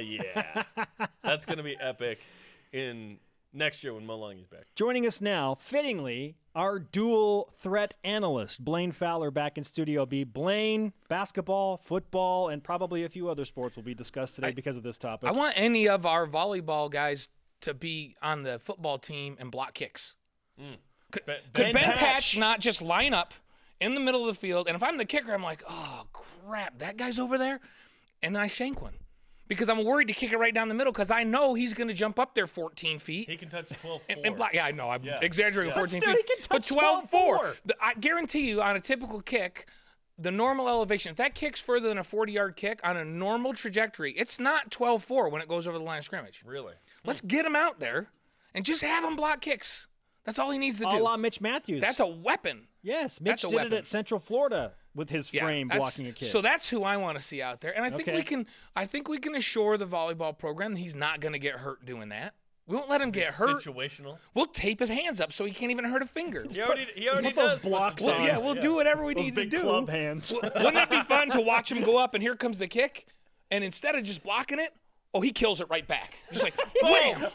Yeah. That's going to be epic in next year when Mulungy's back. Joining us now, fittingly, our dual threat analyst, Blaine Fowler, back in Studio B. Blaine, basketball, football, and probably a few other sports will be discussed today because of this topic. I want any of our volleyball guys to be on the football team and block kicks. Could Ben Patch not just line up in the middle of the field, and if I'm the kicker, I'm like, oh, crap, that guy's over there? And then I shank one. Because I'm worried to kick it right down the middle because I know he's going to jump up there 14 feet. He can touch 12-4. And block. Yeah, I know. I'm exaggerating 14 feet. He can touch but 12-4. I guarantee you on a typical kick, the normal elevation, if that kick's further than a 40-yard kick on a normal trajectory, it's not 12-4 when it goes over the line of scrimmage. Really? Let's get him out there and just have him block kicks. That's all he needs to do. A la Mitch Mathews. That's a weapon. Yes, Mitch did it at Central Florida with his frame blocking a kick. So that's who I want to see out there. And I think we can assure the volleyball program that he's not going to get hurt doing that. We won't let him get hurt. Situational. We'll tape his hands up so he can't even hurt a finger. He already does does blocks on. Yeah, we'll do whatever we need to big do. club hands. Wouldn't it be fun to watch him go up and here comes the kick, and instead of just blocking it, he kills it right back. Just like wham!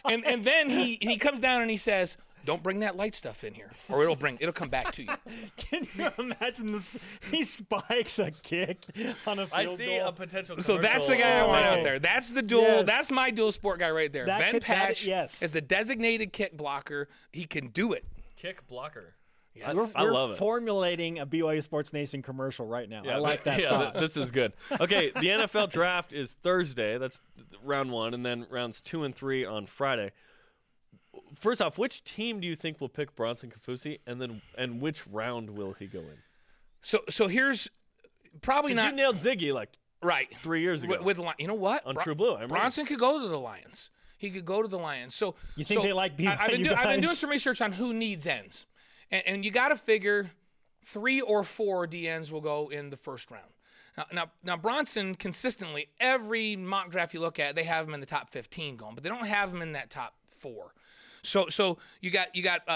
And then he comes down and he says, "Don't bring that light stuff in here, or it'll come back to you." Can you imagine this? He spikes a kick on a field I see goal. a potential So that's the guy I want out there. That's the dual. Yes. That's my dual sport guy right there. Ben Patch yes. is the designated kick blocker. He can do it. Kick blocker. Yes. I love We're it. formulating a BYU Sports Nation commercial right now. I like that. Yeah, this is good. Okay, the NFL draft is Thursday. That's round 1, and then rounds 2 and 3 on Friday. First off, which team do you think will pick Bronson Kaufusi, and which round will he go in? So here's probably not. You nailed Ziggy like right 3 years ago. With you know what? On True Blue. Bronson could go to the Lions. He could go to the Lions. So You think they like BYU I've been guys? doing some research on who needs ends, and you got to figure 3 or 4 DNs will go in the first round. Now Bronson consistently, every mock draft you look at, they have him in the top 15 going, but they don't have him in that top 4. So you got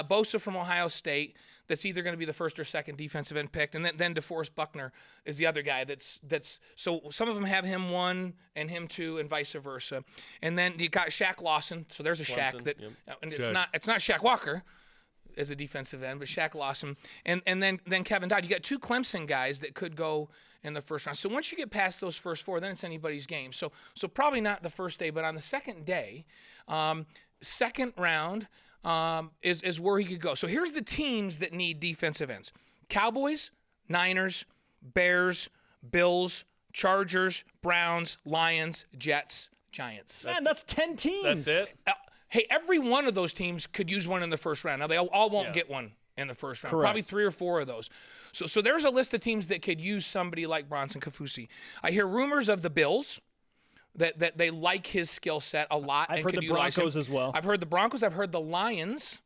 Bosa from Ohio State. That's either going to be the first or second defensive end picked, and then DeForest Buckner is the other guy. That's so some of them have him 1 and him 2 and vice versa. And then you got Shaq Lawson. So there's a Shaq that, and it's not Shaq Walker as a defensive end, but Shaq Lawson, and then Kevin Dodd. You got 2 Clemson guys that could go in the first round. So once you get past those first 4, then it's anybody's game. So probably not the first day, but on the second day, second round is where he could go. So here's the teams that need defensive ends: Cowboys, Niners, Bears, Bills, Chargers, Browns, Lions, Jets, Giants. Man, that's 10 teams. That's it? Hey, every one of those teams could use one in the first round. Now, they all won't get one in the first round. Correct. Probably 3 or 4 of those. So there's a list of teams that could use somebody like Bronson Kaufusi. I hear rumors of the Bills, that they like his skill set a lot. I've and heard could the utilize Broncos him. as well. I've heard the Broncos. I've heard the Lions.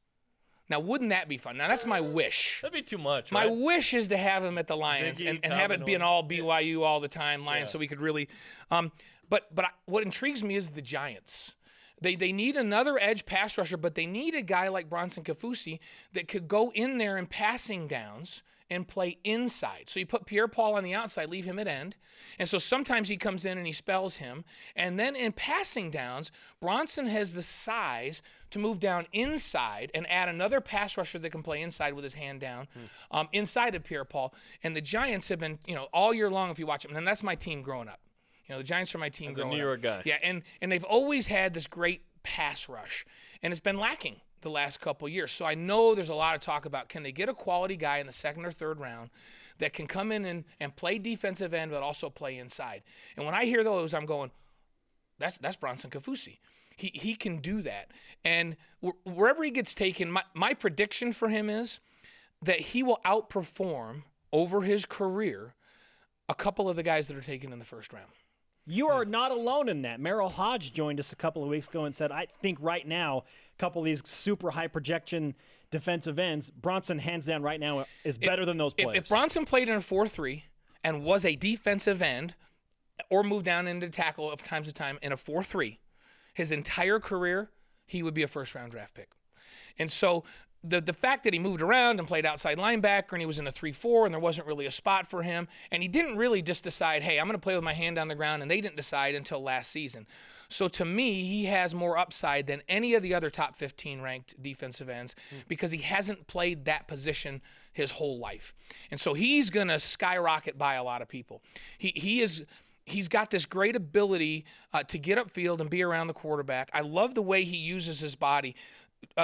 Now, wouldn't that be fun? Now, that's my wish. That'd be too much, My right? wish is to have him at the Lions Ziggy, and have it be an all BYU all the time Lions, Yeah. so we could really. What intrigues me is the Giants. They need another edge pass rusher, but they need a guy like Bronson Kaufusi that could go in there in passing downs and play inside. So you put Pierre-Paul on the outside, leave him at end. And so sometimes he comes in and he spells him. And then in passing downs, Bronson has the size to move down inside and add another pass rusher that can play inside with his hand down, inside of Pierre-Paul. And the Giants have been, all year long, if you watch them, and that's my team growing up. The Giants are my team growing up. New York guy. Yeah, and they've always had this great pass rush, and it's been lacking the last couple of years. So I know there's a lot of talk about, can they get a quality guy in the second or third round that can come in and play defensive end but also play inside. And when I hear those, I'm going, that's Bronson Kaufusi. He can do that. And wherever he gets taken, my prediction for him is that he will outperform over his career a couple of the guys that are taken in the first round. You are not alone in that. Merrill Hodge joined us a couple of weeks ago and said, I think right now, a couple of these super high projection defensive ends, Bronson hands down right now is better than those players. If Bronson played in a 4-3 and was a defensive end or moved down into tackle of times to time in a 4-3, his entire career, he would be a first-round draft pick. And so the fact that he moved around and played outside linebacker and he was in a 3-4 and there wasn't really a spot for him, and he didn't really just decide, hey, I'm going to play with my hand on the ground, and they didn't decide until last season. So to me, he has more upside than any of the other top 15 ranked defensive ends because he hasn't played that position his whole life. And so he's going to skyrocket by a lot of people. He's got this great ability to get upfield and be around the quarterback. I love the way he uses his body.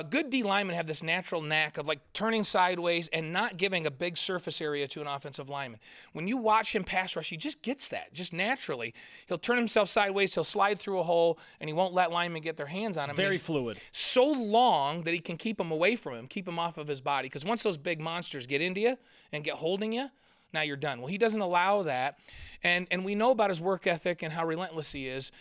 Good D linemen have this natural knack of like turning sideways and not giving a big surface area to an offensive lineman. When you watch him pass rush, he just gets that, just naturally. He'll turn himself sideways, he'll slide through a hole, and he won't let linemen get their hands on him. Very fluid. So long that he can keep them away from him, keep him off of his body. Because once those big monsters get into you and get holding you, now you're done. Well, he doesn't allow that. And we know about his work ethic and how relentless he is.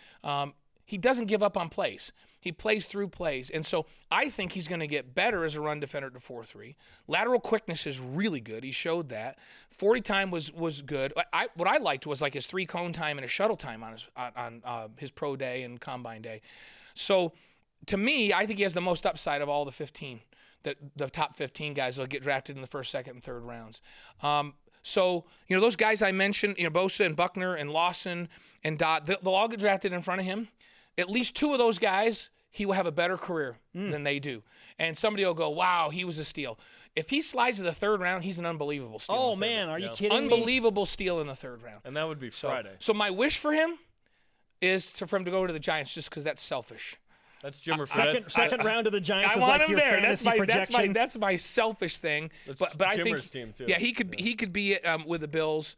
He doesn't give up on plays. He plays through plays. And so I think he's going to get better as a run defender to 4-3. Lateral quickness is really good. He showed that. 40 time was good. What I liked was like his 3-cone time and his shuttle time on his pro day and combine day. So to me, I think he has the most upside of all the 15, the top 15 guys that will get drafted in the first, second, and third rounds. So, those guys I mentioned, Bosa and Buckner and Lawson and Dodd, they'll all get drafted in front of him. At least 2 of those guys, he will have a better career than they do. And somebody will go, wow, he was a steal. If he slides to the 3rd round, he's an unbelievable steal. Oh, man, are you kidding me? Unbelievable steal in the 3rd round. And that would be Friday. So my wish for him is for him to go to the Giants just because that's selfish. That's Jimmer. Second round of the Giants I is want like him your there. fantasy projection. That's my selfish thing. But I think team too. Yeah, he could be with the Bills.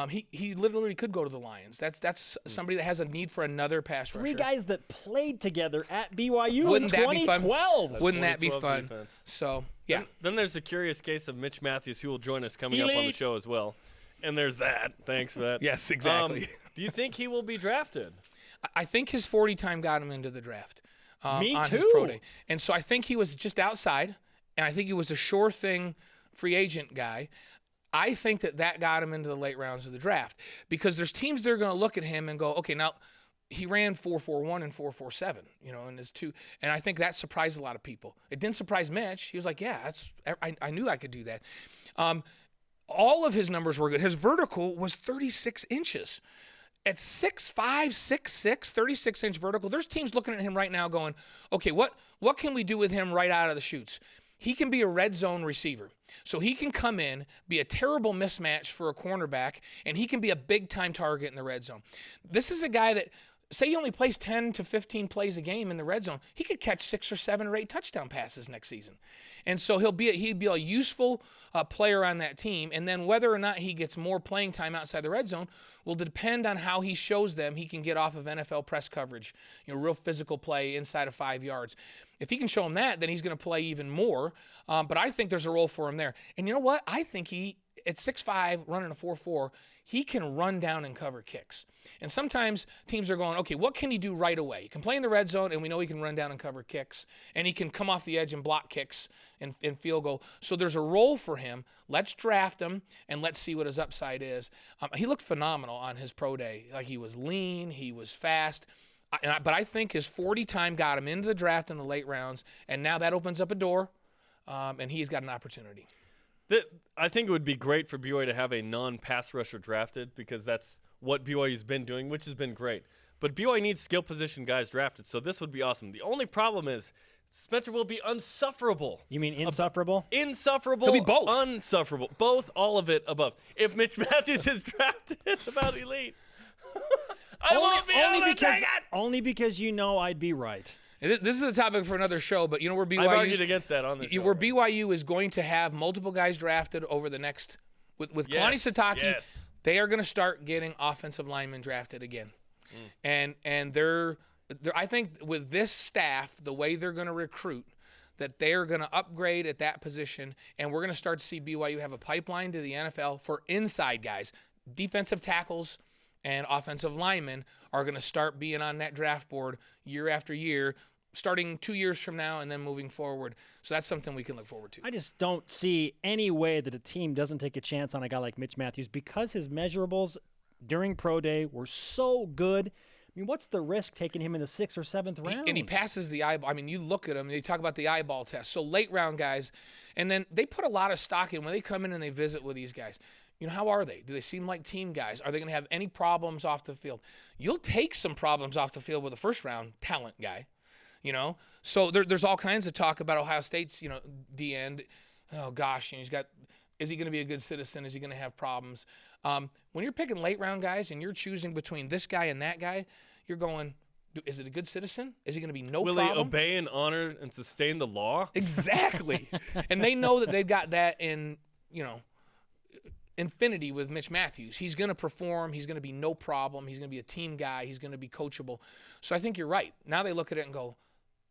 He literally could go to the Lions. That's somebody that has a need for another pass rusher. 3 guys that played together at BYU Wouldn't in that be fun? 2012. Wouldn't that be 2012 fun? defense. So yeah. Then there's the curious case of Mitch Mathews, who will join us coming up on the Elite. show as well. And there's that. Thanks for that. Yes, exactly. Do you think he will be drafted? I think his 40 time got him into the draft. Me on too. His pro day. And so I think he was just outside, and I think he was a sure thing free agent guy. I think that got him into the late rounds of the draft because there's teams that are going to look at him and go, okay, now he ran 4.41 and 4.47, in his 2. And I think that surprised a lot of people. It didn't surprise Mitch. He was like, yeah, I knew I could do that. All of his numbers were good. His vertical was 36 inches. At 6'5", 6'6", 36-inch vertical, there's teams looking at him right now going, okay, what can we do with him right out of the chutes? He can be a red zone receiver. So he can come in, be a terrible mismatch for a cornerback, and he can be a big-time target in the red zone. This is a guy that, say he only plays 10 to 15 plays a game in the red zone, he could catch 6 or 7 or 8 touchdown passes next season. And so he'd be a useful player on that team. And then whether or not he gets more playing time outside the red zone will depend on how he shows them he can get off of NFL press coverage, real physical play inside of 5 yards. If he can show them that, then he's going to play even more. But I think there's a role for him there. And you know what? I think he, at 6'5", running a 4.4, he can run down and cover kicks. And sometimes teams are going, okay, what can he do right away? He can play in the red zone, and we know he can run down and cover kicks. And he can come off the edge and block kicks and field goal. So there's a role for him. Let's draft him, and let's see what his upside is. He looked phenomenal on his pro day. Like, he was lean, he was fast. But I think his 40 time got him into the draft in the late rounds, and now that opens up a door, and he's got an opportunity. I think it would be great for BYU to have a non-pass rusher drafted because that's what BYU's been doing, which has been great. But BYU needs skill position guys drafted, so this would be awesome. The only problem is Spencer will be unsufferable. You mean insufferable? Insufferable. He'll be both. Unsufferable. Both, all of it above. If Mitch Mathews is drafted, about elite. Only because I'd be right. This is a topic for another show, but where BYU I've argued against that on the show. Where BYU is going to have multiple guys drafted over the next with Kalani Sitake, they are going to start getting offensive linemen drafted again. And they're I think with this staff, the way they're going to recruit, that they're going to upgrade at that position, and we're going to start to see BYU have a pipeline to the NFL for inside guys. Defensive tackles and offensive linemen are going to start being on that draft board year after year, starting 2 years from now and then moving forward. So that's something we can look forward to. I just don't see any way that a team doesn't take a chance on a guy like Mitch Mathews because his measurables during pro day were so good. mean, what's the risk taking him in the 6th or 7th round? And he passes the eyeball. I mean, you look at him, they talk about the eyeball test. So late round guys, and then they put a lot of stock in when they come in and they visit with these guys. You know, how are they? Do they seem like team guys? Are they going to have any problems off the field? You'll take some problems off the field with a first-round talent guy, you know? So there's all kinds of talk about Ohio State's, you know, D-end. Oh, gosh, and is he going to be a good citizen? Is he going to have problems? When you're picking late-round guys and you're choosing between this guy and that guy, you're going, is it a good citizen? Is he going to be problem? Will he obey and honor and sustain the law? Exactly. And they know that they've got that in, you know, infinity with Mitch Mathews. He's going to perform. He's going to be no problem. He's going to be a team guy. He's going to be coachable. So I think you're right. Now they look at it and go,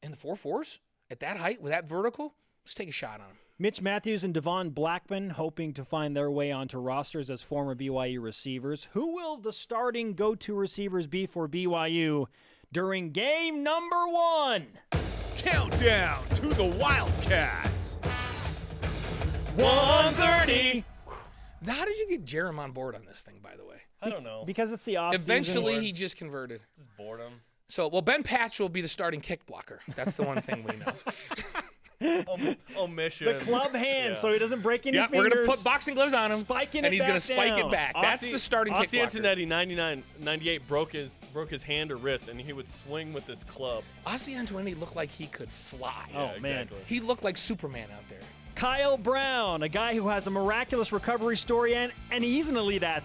in the 4.4s, at that height, with that vertical, let's take a shot on him. Mitch Mathews and Devon Blackman hoping to find their way onto rosters as former BYU receivers. Who will the starting go-to receivers be for BYU during game number 1? Countdown to the Wildcats. 1:30. Now, how did you get Jerem on board on this thing, by the way? I don't know. Because it's the off Eventually, he just converted. Just boredom. So, well, Ben Patch will be the starting kick blocker. That's the one thing we know. Omission. The club hand, Yeah. so he doesn't break any Yeah, fingers. we're going to put boxing gloves on him, Spiking and it he's going back to spike down. it back. That's the starting kick Aussie blocker. Antonetti, 98, broke his hand or wrist, and he would swing with his club. Aussie Antonetti looked like he could fly. Oh, man. Exactly. He looked like Superman out there. Kyle Brown, a guy who has a miraculous recovery story, and he's an elite athlete.